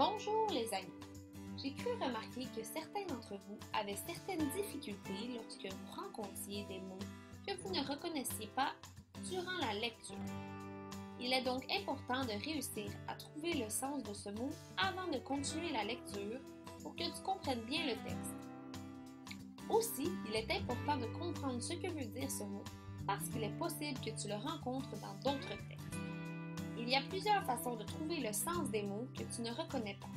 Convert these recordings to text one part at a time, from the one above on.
Bonjour les amis! J'ai cru remarquer que certains d'entre vous avaient certaines difficultés lorsque vous rencontriez des mots que vous ne reconnaissiez pas durant la lecture. Il est donc important de réussir à trouver le sens de ce mot avant de continuer la lecture pour que tu comprennes bien le texte. Aussi, il est important de comprendre ce que veut dire ce mot parce qu'il est possible que tu le rencontres dans d'autres textes. Il y a plusieurs façons de trouver le sens des mots que tu ne reconnais pas.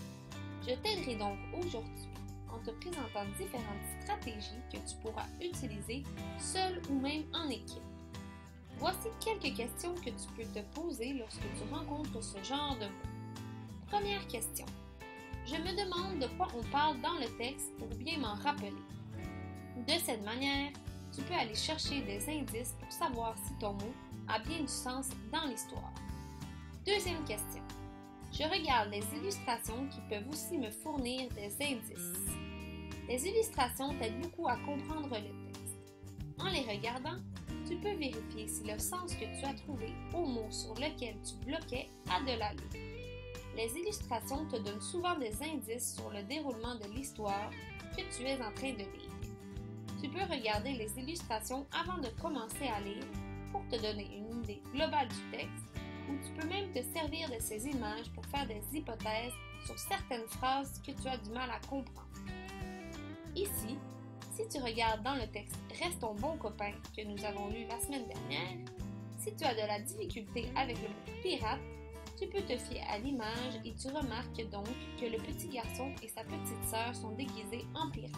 Je t'aiderai donc aujourd'hui en te présentant différentes stratégies que tu pourras utiliser seul ou même en équipe. Voici quelques questions que tu peux te poser lorsque tu rencontres ce genre de mots. Première question. Je me demande de quoi on parle dans le texte pour bien m'en rappeler. De cette manière, tu peux aller chercher des indices pour savoir si ton mot a bien du sens dans l'histoire. Deuxième question. Je regarde les illustrations qui peuvent aussi me fournir des indices. Les illustrations t'aident beaucoup à comprendre le texte. En les regardant, tu peux vérifier si le sens que tu as trouvé au mot sur lequel tu bloquais a de l'allure. Les illustrations te donnent souvent des indices sur le déroulement de l'histoire que tu es en train de lire. Tu peux regarder les illustrations avant de commencer à lire pour te donner une idée globale du texte, ou tu peux même te servir de ces images pour faire des hypothèses sur certaines phrases que tu as du mal à comprendre. Ici, si tu regardes dans le texte « Reste ton bon copain » que nous avons lu la semaine dernière, si tu as de la difficulté avec le mot « pirate », tu peux te fier à l'image et tu remarques donc que le petit garçon et sa petite sœur sont déguisés en pirates.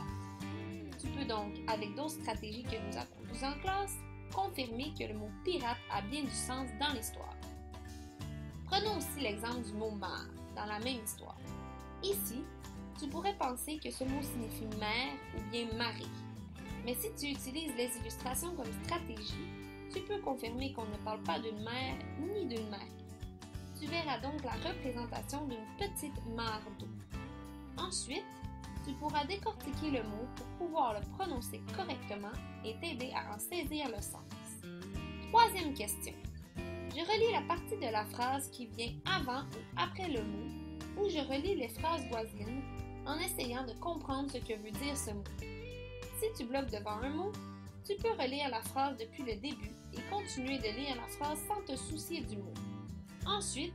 Tu peux donc, avec d'autres stratégies que nous avons vues en classe, confirmer que le mot « pirate » a bien du sens dans l'histoire. Prenons aussi l'exemple du mot « mare » dans la même histoire. Ici, tu pourrais penser que ce mot signifie mer ou bien marée. Mais si tu utilises les illustrations comme stratégie, tu peux confirmer qu'on ne parle pas d'une mer ni d'une marée. Tu verras donc la représentation d'une petite mare d'eau. Ensuite, tu pourras décortiquer le mot pour pouvoir le prononcer correctement et t'aider à en saisir le sens. Troisième question. Je relis la partie de la phrase qui vient avant ou après le mot, ou je relis les phrases voisines en essayant de comprendre ce que veut dire ce mot. Si tu bloques devant un mot, tu peux relire la phrase depuis le début et continuer de lire la phrase sans te soucier du mot. Ensuite,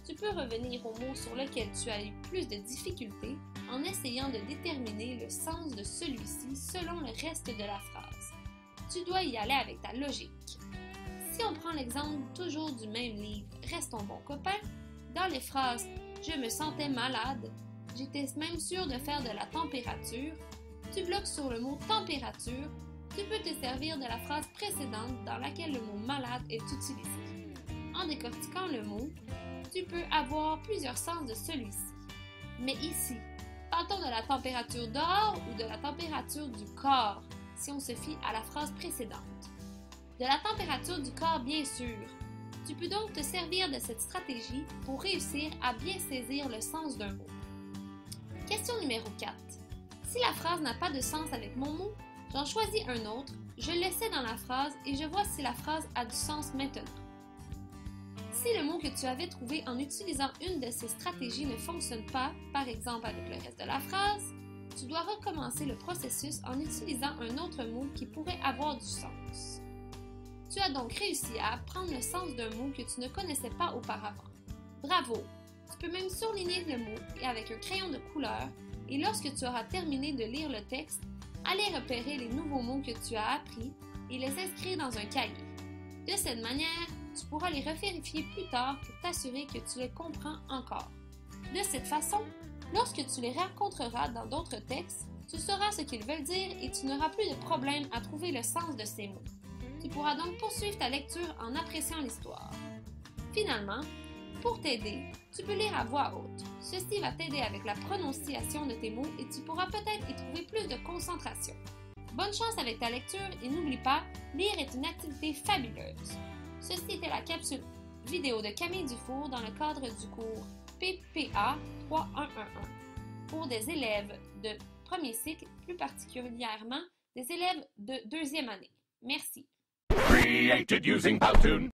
tu peux revenir au mot sur lequel tu as eu plus de difficultés en essayant de déterminer le sens de celui-ci selon le reste de la phrase. Tu dois y aller avec ta logique. Si on prend l'exemple toujours du même livre « Reste ton bon copain », dans les phrases « Je me sentais malade »,« J'étais même sûre de faire de la température », tu bloques sur le mot « température », tu peux te servir de la phrase précédente dans laquelle le mot « malade » est utilisé. En décortiquant le mot, tu peux avoir plusieurs sens de celui-ci. Mais ici, parle-t-on de la température dehors ou de la température du corps, si on se fie à la phrase précédente? De la température du corps, bien sûr. Tu peux donc te servir de cette stratégie pour réussir à bien saisir le sens d'un mot. Question numéro 4. Si la phrase n'a pas de sens avec mon mot, j'en choisis un autre, je l'essaie dans la phrase et je vois si la phrase a du sens maintenant. Si le mot que tu avais trouvé en utilisant une de ces stratégies ne fonctionne pas, par exemple avec le reste de la phrase, tu dois recommencer le processus en utilisant un autre mot qui pourrait avoir du sens. Tu as donc réussi à apprendre le sens d'un mot que tu ne connaissais pas auparavant. Bravo! Tu peux même surligner le mot avec un crayon de couleur et lorsque tu auras terminé de lire le texte, aller repérer les nouveaux mots que tu as appris et les inscrire dans un cahier. De cette manière, tu pourras les revérifier plus tard pour t'assurer que tu les comprends encore. De cette façon, lorsque tu les rencontreras dans d'autres textes, tu sauras ce qu'ils veulent dire et tu n'auras plus de problème à trouver le sens de ces mots. Tu pourras donc poursuivre ta lecture en appréciant l'histoire. Finalement, pour t'aider, tu peux lire à voix haute. Ceci va t'aider avec la prononciation de tes mots et tu pourras peut-être y trouver plus de concentration. Bonne chance avec ta lecture et n'oublie pas, lire est une activité fabuleuse. Ceci était la capsule vidéo de Camille Dufour dans le cadre du cours PPA 3111 pour des élèves de premier cycle, plus particulièrement des élèves de deuxième année. Merci. Created using Powtoon.